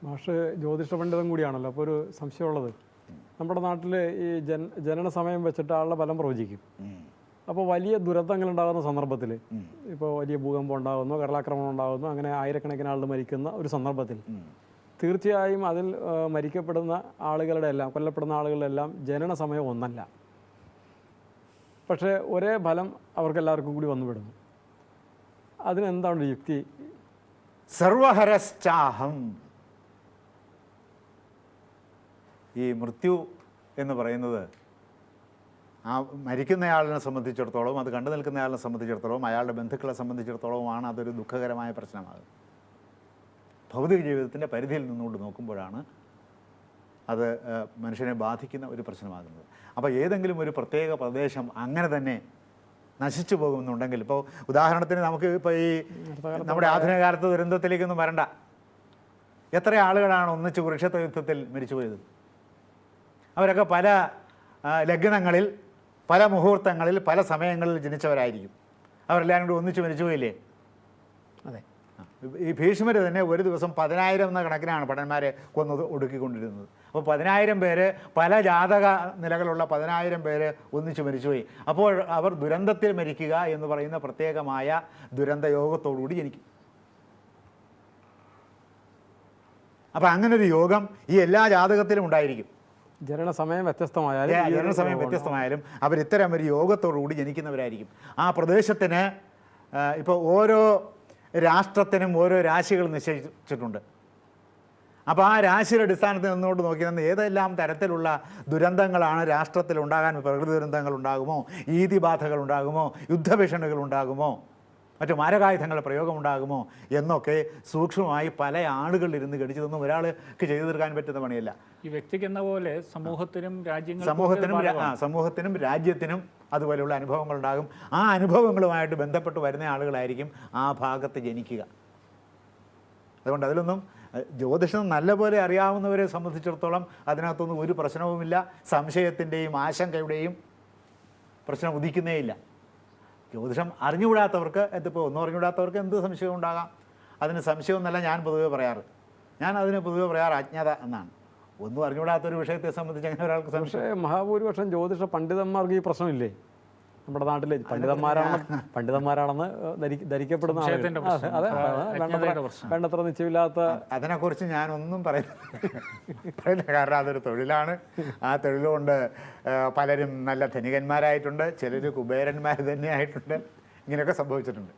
മാഷ് ജ്യോതിഷ പണ്ഡിതം കൂടിയാണല്ലോ. അപ്പോൾ ഒരു സംശയമുള്ളത്, നമ്മുടെ നാട്ടിൽ ഈ ജനന സമയം വെച്ചിട്ട് ആളുടെ ഫലം പ്രവചിക്കും. അപ്പോൾ വലിയ ദുരന്തങ്ങൾ ഉണ്ടാകുന്ന സന്ദർഭത്തിൽ, ഇപ്പോൾ വലിയ ഭൂകമ്പം ഉണ്ടാകുന്നു, കടലാക്രമണം ഉണ്ടാകുന്നു, അങ്ങനെ ആയിരക്കണക്കിന് ആളുകൾ മരിക്കുന്ന ഒരു സന്ദർഭത്തിൽ തീർച്ചയായും അതിൽ മരിക്കപ്പെടുന്ന ആളുകളുടെ എല്ലാം, കൊല്ലപ്പെടുന്ന ആളുകളുടെ എല്ലാം ജനന സമയം ഒന്നല്ല. പക്ഷേ ഒരേ ഫലം അവർക്കെല്ലാവർക്കും കൂടി വന്നുവിടുന്നു. അതിനെന്താണ് യുക്തി? സർവഹരശ്ചാഹം. ഈ മൃത്യു എന്ന് പറയുന്നത് ആ മരിക്കുന്നയാളിനെ സംബന്ധിച്ചിടത്തോളം, അത് കണ്ടു നിൽക്കുന്നയാളിനെ സംബന്ധിച്ചിടത്തോളം, അയാളുടെ ബന്ധുക്കളെ സംബന്ധിച്ചിടത്തോളമാണ് അതൊരു ദുഃഖകരമായ പ്രശ്നമാകുന്നത്. ഭൗതിക ജീവിതത്തിൻ്റെ പരിധിയിൽ നിന്നുകൊണ്ട് നോക്കുമ്പോഴാണ് അത് മനുഷ്യനെ ബാധിക്കുന്ന ഒരു പ്രശ്നമാകുന്നത്. അപ്പോൾ ഏതെങ്കിലും ഒരു പ്രത്യേക പ്രദേശം അങ്ങനെ തന്നെ നശിച്ചു പോകുന്നുണ്ടെങ്കിൽ, ഇപ്പോൾ ഉദാഹരണത്തിന് നമുക്ക് ഇപ്പോൾ ഈ നമ്മുടെ ആധുനിക കാലത്ത് ദുരന്തത്തിലേക്കൊന്നും വരണ്ട. എത്ര ആളുകളാണ് ഒന്നിച്ച് കുരുക്ഷേത്ര യുദ്ധത്തിൽ മരിച്ചുപോയത്? അവരൊക്കെ പല ലഗ്നങ്ങളിൽ, പല മുഹൂർത്തങ്ങളിൽ, പല സമയങ്ങളിൽ ജനിച്ചവരായിരിക്കും. അവരെല്ലാവരും കൂടി ഒന്നിച്ച് മരിച്ചുപോയില്ലേ? അതെ. ഈ ഭീഷ്മർ തന്നെ ഒരു ദിവസം 10,000 എന്ന കണക്കിനാണ് ഭടന്മാരെ കൊന്നത് ഒടുക്കിക്കൊണ്ടിരുന്നത്. അപ്പോൾ 10,000 പേര്, പല ജാതക നിലകളുള്ള 10,000 പേര് ഒന്നിച്ച് മരിച്ചുപോയി. അപ്പോൾ അവർ ദുരന്തത്തിൽ മരിക്കുക എന്ന് പറയുന്ന പ്രത്യേകമായ ദുരന്തയോഗത്തോടുകൂടി ജനിക്കും. അപ്പോൾ അങ്ങനൊരു യോഗം ഈ എല്ലാ ജാതകത്തിലും ഉണ്ടായിരിക്കും. ജനനസമയം വ്യത്യസ്തമായാലും അവരിത്തരം ഒരു യോഗത്തോടുകൂടി ജനിക്കുന്നവരായിരിക്കും. ആ പ്രദേശത്തിന് ഇപ്പോൾ ഓരോ രാഷ്ട്രത്തിനും ഓരോ രാശികൾ നിശ്ചയിച്ചിട്ടുണ്ട്. അപ്പോൾ ആ രാശിയുടെ അടിസ്ഥാനത്തിൽ നിന്നുകൊണ്ട് നോക്കിയാൽ ഏതെല്ലാം തരത്തിലുള്ള ദുരന്തങ്ങളാണ് രാഷ്ട്രത്തിൽ ഉണ്ടാകാൻ, പ്രകൃതി ദുരന്തങ്ങൾ ഉണ്ടാകുമോ, ഈതിബാധകൾ ഉണ്ടാകുമോ, യുദ്ധഭീഷണികൾ ഉണ്ടാകുമോ, മറ്റു മാരകായുധങ്ങളുടെ പ്രയോഗമുണ്ടാകുമോ എന്നൊക്കെ സൂക്ഷ്മമായി പല ആളുകളിലിരുന്ന് ഗണിച്ചതൊന്നും ഒരാൾക്ക് ചെയ്തു തീർക്കാൻ പറ്റുന്ന പണിയല്ല. ഈ വ്യക്തിക്ക് എന്ന പോലെ സമൂഹത്തിനും രാജ്യത്തിനും അതുപോലെയുള്ള അനുഭവങ്ങളുണ്ടാകും. ആ അനുഭവങ്ങളുമായിട്ട് ബന്ധപ്പെട്ട് വരുന്ന ആളുകളായിരിക്കും ആ ഭാഗത്ത് ജനിക്കുക. അതുകൊണ്ട് അതിലൊന്നും ജ്യോതിഷം നല്ലപോലെ അറിയാവുന്നവരെ സംബന്ധിച്ചിടത്തോളം അതിനകത്തൊന്നും ഒരു പ്രശ്നവുമില്ല. സംശയത്തിൻ്റെയും ആശങ്കയുടെയും പ്രശ്നം ഉദിക്കുന്നേയില്ല. ജ്യോതിഷം അറിഞ്ഞുകൂടാത്തവർക്ക്, ഇതിപ്പോൾ ഒന്നും അറിഞ്ഞുകൂടാത്തവർക്ക് എന്ത് സംശയം ഉണ്ടാകാം? അതിന് സംശയമൊന്നല്ല ഞാൻ പൊതുവെ പറയാറ്. അതിന് പൊതുവെ പറയാറ് അജ്ഞത എന്നാണ്. ഒന്നും അറിഞ്ഞുകൂടാത്തൊരു വിഷയത്തെ സംബന്ധിച്ച് അങ്ങനെ ഒരാൾക്ക് സംശയം. മഹാഭൂരിപക്ഷം ജ്യോതിഷ പണ്ഡിതന്മാർക്ക് ഈ പ്രശ്നമില്ലേ? നമ്മുടെ നാട്ടിലെ പണ്ഡിതന്മാരാണെന്ന് ധരിക്കപ്പെടുന്ന വേണ്ടത്ര നിശ്ചയമില്ലാത്ത, അതിനെക്കുറിച്ച് ഞാനൊന്നും പറയുന്നില്ല. കാരണം അതൊരു തൊഴിലാണ്. ആ തൊഴിലുകൊണ്ട് പലരും നല്ല ധനികന്മാരായിട്ടുണ്ട്, ചിലർ കുബേരന്മാർ തന്നെയായിട്ടുണ്ട്. ഇങ്ങനെയൊക്കെ സംഭവിച്ചിട്ടുണ്ട്.